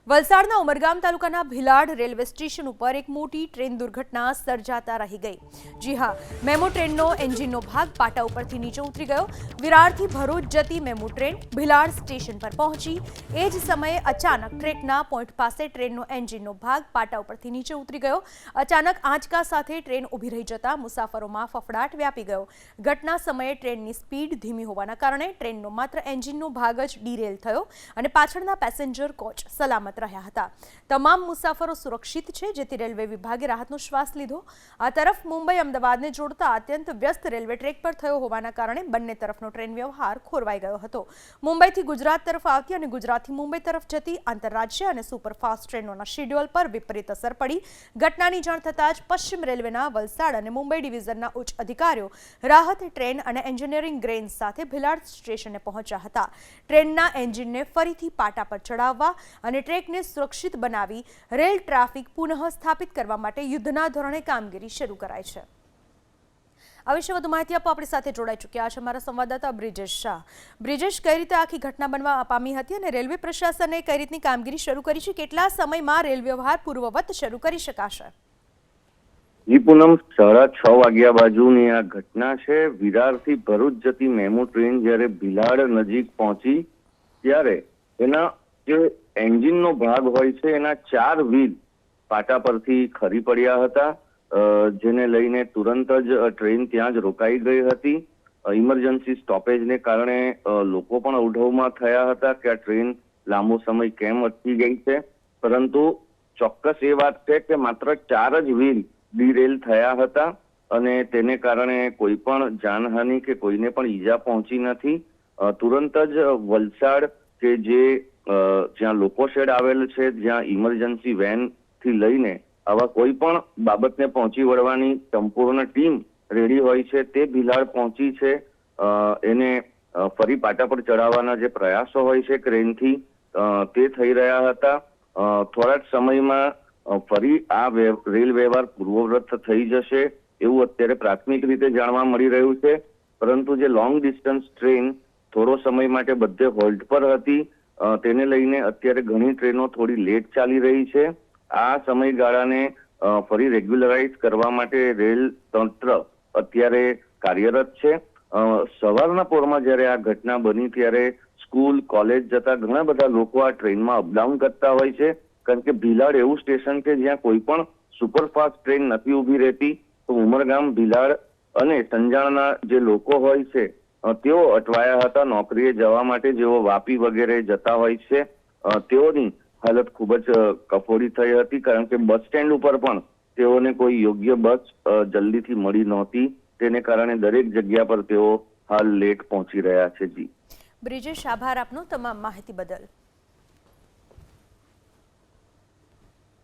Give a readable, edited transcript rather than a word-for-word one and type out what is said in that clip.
વલસાડના ઉમરગામ તાલુકાના Bhilad railway station ઉપર એક મોટી ટ્રેન દુર્ઘટના સર્જાતા રહી ગઈ। જી હા, મેમો ટ્રેનનો એન્જિનનો ભાગ પાટા ઉપરથી નીચે ઉતરી ગયો। વિરારથી ભરૂચ જતી મેમો ટ્રેન ભીલાડ સ્ટેશન પર પહોંચી। એ જ સમયે અચાનક ટ્રેકના પોઈન્ટ પાસે ટ્રેનનો એન્જિનનો ભાગ પાટા ઉપરથી નીચે ઉતરી ગયો। અચાનક આંચકા સાથે ટ્રેન ઊભી રહી જતા મુસાફરોમાં ફફડાટ વ્યાપી ગયો। ઘટના સમયે ટ્રેનની સ્પીડ ધીમી હોવાના કારણે ટ્રેનનો માત્ર એન્જિનનો ભાગ જ ડીરેલ થયો અને પાછળના પેસેન્જર કોચ સલામત રહ્યા હતા। તમામ મુસાફરો સુરક્ષિત છે, જેથી રેલવે વિભાગે રાહતનો શ્વાસ લીધો। આ તરફ મુંબઈ અમદાવાદને જોડતા અત્યંત વ્યસ્ત રેલવે ટ્રેક પર થયો હોવાના કારણે બંને તરફનો ટ્રેન વ્યવહાર ખોરવાઈ ગયો હતો। મુંબઈથી ગુજરાત તરફ આવતી અને ગુજરાતથી મુંબઈ તરફ જતી આંતરરાજ્ય અને સુપરફાસ્ટ ટ્રેનોના શેડ્યુલ પર વિપરીત અસર પડી। ઘટનાની જાણ થતાં જ પશ્ચિમ રેલવેના વલસાડ અને મુંબઈ ડિવિઝનના ઉચ્ચ અધિકારીઓ રાહત ટ્રેન અને એન્જિનિયરિંગ ગ્રેન સાથે ભીલાડ સ્ટેશને પહોંચ્યા હતા। ટ્રેનના એન્જિનને ફરીથી પાટા પર ચડાવવા અને ટ્રેકને સુરક્ષિત બનાવી રેલ ટ્રાફિક પુનઃ સ્થાપિત કરવા માટે યુદ્ધના ધોરણે કામગીરી શરૂ કરાઈ છે। આ વિશે વધુ માહિતી આપવા આપણી સાથે જોડાઈ ચૂક્યા છે અમારા સંવાદદાતા બ્રિજેશ શાહ। બ્રિજેશ, કઈ રીતે આખી ઘટના બનવા પામી હતી અને રેલવે પ્રશાસને કઈ રીતની કામગીરી શરૂ કરી છે? કેટલા સમયમાં રેલ વ્યવહાર પૂર્વવત શરૂ કરી શકાશે? જી પૂનમ, 6:30 વાગ્યા બાજુની આ ઘટના છે। વિરારથી ભરૂચ જતી મેમો ટ્રેન જ્યારે ભીલાડ નજીક પહોંચી ત્યારે એના જે એન્જિનનો ભાગ હોય છે એના 4 વ્હીલ પાટા પરથી ખરી પડ્યા હતા, જેને લઈને તુરંત જ ટ્રેન ત્યાં જ રોકાઈ ગઈ હતી। ઇમરજન્સી સ્ટોપેજને કારણે લોકો પણ અવઢવમાં થયા હતા કે આ ટ્રેન લાંબો સમય કેમ અટકી ગઈ છે, પરંતુ ચોક્કસ એ વાત છે કે માત્ર 4 જ વ્હીલ ડીરેલ થયા હતા અને તેને કારણે કોઈ પણ જાનહાનિ કે કોઈને પણ ઈજા પહોંચી નથી। તુરંત જ વલસાડ કે જ્યાં લોકો શેડ આવેલ છે, જ્યાં ઇમરજન્સી વેન થી લઈને આવા કોઈ પણ બાબતને પહોંચી વળવાની સંપૂર્ણ ટીમ રેડી હોય છે, તે ભીલાડ પહોંચી છે। એને ફરી પાટા પર ચડાવવાના જે પ્રયાસો હોય છે ક્રેનથી, તે થઈ રહ્યા હતા। થોડા જ સમયમાં ફરી આ રેલ વ્યવહાર પૂર્વવત થઈ જશે એવું અત્યારે પ્રાથમિક રીતે જાણવા મળી રહ્યું છે, પરંતુ જે લોંગ ડિસ્ટન્સ ટ્રેન થોડો સમય માટે બધે હોલ્ડ પર હતી, તેને લઈને અત્યારે ઘણી ટ્રેનો થોડી લેટ ચાલી રહી છે। આ સમયગાળાને ફરી રેગ્યુલરાઇઝ કરવા માટે રેલ તંત્ર અત્યારે કાર્યરત છે। સવારના પોરમાં જ્યારે આ ઘટના બની ત્યારે સ્કૂલ, કોલેજ જતા ઘણા બધા લોકો આ ટ્રેનમાં અપડાઉન કરતા હોય છે, કારણ કે ભીલાડ એવું સ્ટેશન કે જ્યાં કોઈ પણ સુપરફાસ્ટ ટ્રેન નથી ઊભી રહેતી। તો ઉમરગામ, ભીલાડ અને સંજાણના જે લોકો હોય છે તેઓ અટવાયા હતા નોકરીએ જવા માટે, જેઓ વાપી વગેરે જતા હોય છે। તેઓની હાલત ખૂબ જ કફોડી થઈ હતી, કારણ કે બસ સ્ટેન્ડ ઉપર પણ તેઓને કોઈ યોગ્ય બસ જલ્દીથી મળી નહોતી, તેને કારણે દરેક જગ્યા પર તેઓ હાલ લેટ પહોંચી રહ્યા છે। જી બ્રિજેશ, આભાર આપનો તમામ માહિતી બદલ।